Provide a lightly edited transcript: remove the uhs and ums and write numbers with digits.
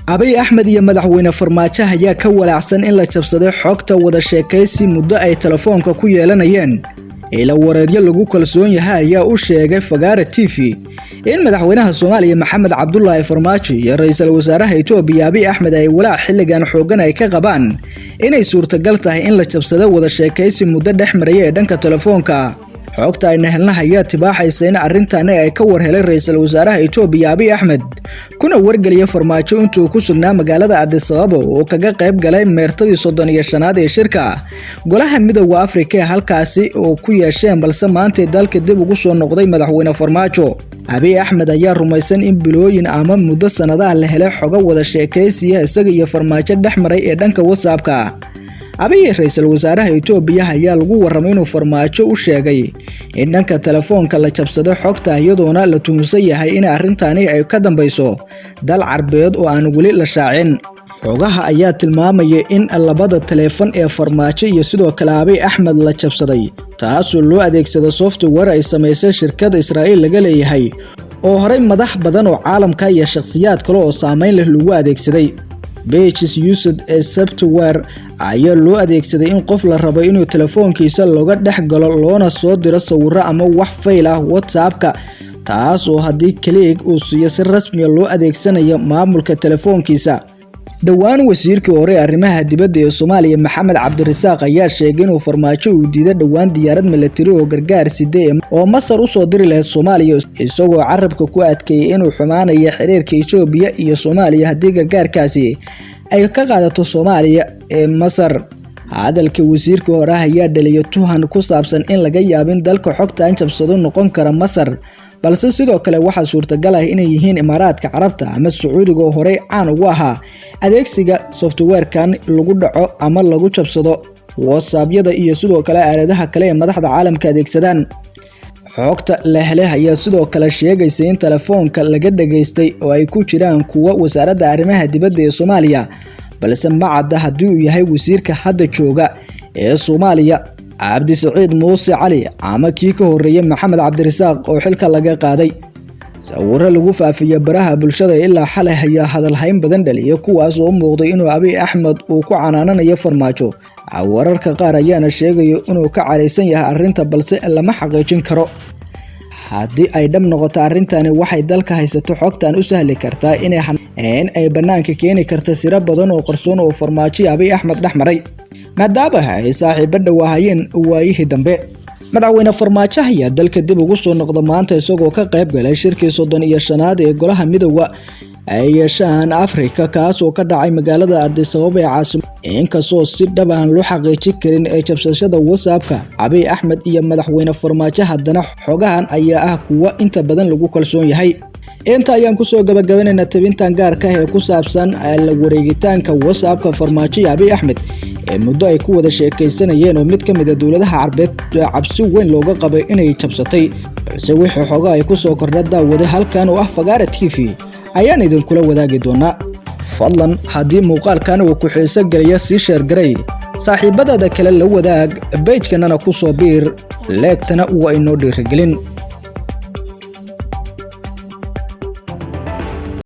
Abiy Ahmed iyo madaxweyne Farmaajo ayaa ka walaacsan in la jabsaday xogta wada sheekaysi muddo ay telefoonka ku yeelanayeen. ila wareedyo lagu kalsoon yahay ayaa u sheegay Fagaare TV in madaxweynaha Soomaaliya Maxamed Cabdullaahi Farmaajo iyo ra'iisul wasaaraha Itoobiya Abiy Ahmed ay walaac xilligan xoogan ay ka qabaan inay suurtagal tahay in la jabsado wada sheekaysi muddo dhexmaray ee dhanka telefoonka. xogta ay nahelnahay tibaaxaysa in arrintan ay ka warhelay ra'iisul wasaaraha Itoobiya Abiy Ahmed kuna wargeliyay Farmaajo intuu ku sugnaa magaalada Addis Ababa oo kaga qayb galay meertadii 35aad ee shirka golaha midowga Afrika halkaasi oo ku yeesheen balse maanta dalka dib ugu soo noqday madaxweyne Farmaajo. Abiy Ahmed ayaa rumaysan in bilooyin ama muddo sanadaha la helay xogo wada sheekaysiga isaga iyo Farmaajo dhexmaray ee dhanka WhatsApp-ka. Abiy ra'iisul wasaaraha Itoobiya ayaa lagu waramay inuu Farmaajo u sheegay in dhanka telefoonka la jabsado xogta iyadoona la tuhunsan yahay in arrintani ay ka dambayso dal Carbeed oo aan wali la shaacin. xogaha ayaa tilmaamaya in labada telefoon ee Farmaajo iyo sidoo kale Abiy Ahmed la jabsaday taasoo loo adeegsado software ay sameysay shirkadda Israa'iil laga leeyahay oo horey madax badan oo caalamka iyo shakhsiyaad kale oo saameyn leh lagu adeegsaday. Pages used a software ayaa loo adeegsaday in qof la rabo inuu telefoonkiisa looga dhex galo loona soo diro sawirro ama wax fayl ah WhatsApp-ka taas oo haddii kaliya uu siiyo si rasmi ah loo adeegsanayo maamulka telefoonkiisa. dhawaan wasiirkii hore arrimaha dibadda ee Soomaaliya Maxamed Cabdirasaaq ayaa sheegay inuu Farmaajo u diiday dhawaan diyaarad military oo gargaar sidee oo Masar u soo diri lahayd Soomaaliya isagoo carabka ku adkeeyay inuu xumaanayo xiriirka Itoobiya iyo Soomaaliya haddii gargaarkaasi ay ka qaadato Soomaaliya ee Masar. hadalka wasiirka hore ayaa dhaliyay tuhan ku saabsan in laga yaabin dalka xogta jabsado noqon kara Masar balse sidoo kale waxa suurtagal ah inay yihiin Imaaraadka Carabta ama Sacuudiga hore caan ugu ahaa adeegsiga software-kan lagu dhaco ama lagu jabsado WhatsApp-yada iyo sidoo kale aaladaha kale ee madaxda caalamka adeegsadaan. xogta la helay ayaa sidoo kale sheegaysa in telefoonka laga dhageystay oo ay ku jiraan kuwa wasaaradda arrimaha dibadda ee Soomaaliya balse ma cadda haddii uu yahay wasiirka hadda jooga ee Soomaaliya Cabdisaciid Muuse Cali ama kii ka horeeyay Maxamed Cabdirasaaq oo xilka laga qaaday. sawirro lagu faafiyay baraha bulshada ilaa xalay ayaa hadal hayn badan dhaliyay kuwaas oo muuqday inuu Abiy Ahmed uu ku canaananayo Farmaajo. wararka qaar ayaana sheegay inuu ka careysan yahay arrinta balse lama xaqiijin karo. haddii ay dhab noqoto arrintani waxay dalka haysato xogtan u sahli kartaa in ay banaanka keeni karto siro badan oo qarsoon oo Farmaajo Abiy Ahmed dhexmaray maadaama ay saaxiibo dhawaayeen waayihii dambe. madaxweyne Farmaajo ayaa dalka dib ugu soo noqday maanta isagoo ka qayb galay shirkii 35aad ee golaha midowga ay yeeshaan Afrika kaas oo ka dhacay magaalada Addis Ababa ee caasimadda. inkastoo si dhab ah loo xaqiijin karin ee jabsashada WhatsApp-ka Abiy Ahmed iyo madaxweyne Farmaajo haddana xogahan ayaa ah kuwa inta badan lagu kalsoon yahay. inta ayaan ku soo gabagabeynaa tabintan gaarka ah ee ku saabsan la wareegitaanka WhatsApp-ka Farmaajo iyo Abiy Ahmed ee muddo ay ku wada sheekaysanayeen oo mid ka mid ah dawladaha Carbeed cabsi weyn looga qabay inay jabsatay balse wixii xoga ay ku soo kordhay daawada halkan oo ah Fagaare TV ayaan idin kula wadaagi doonaa. fadlan haddii muuqaalkan uu ku xiiso galiyo si share garay saaxiibadada kale la wadaag page-kana ku soo biir leegtana waa inoo dhiirigelin.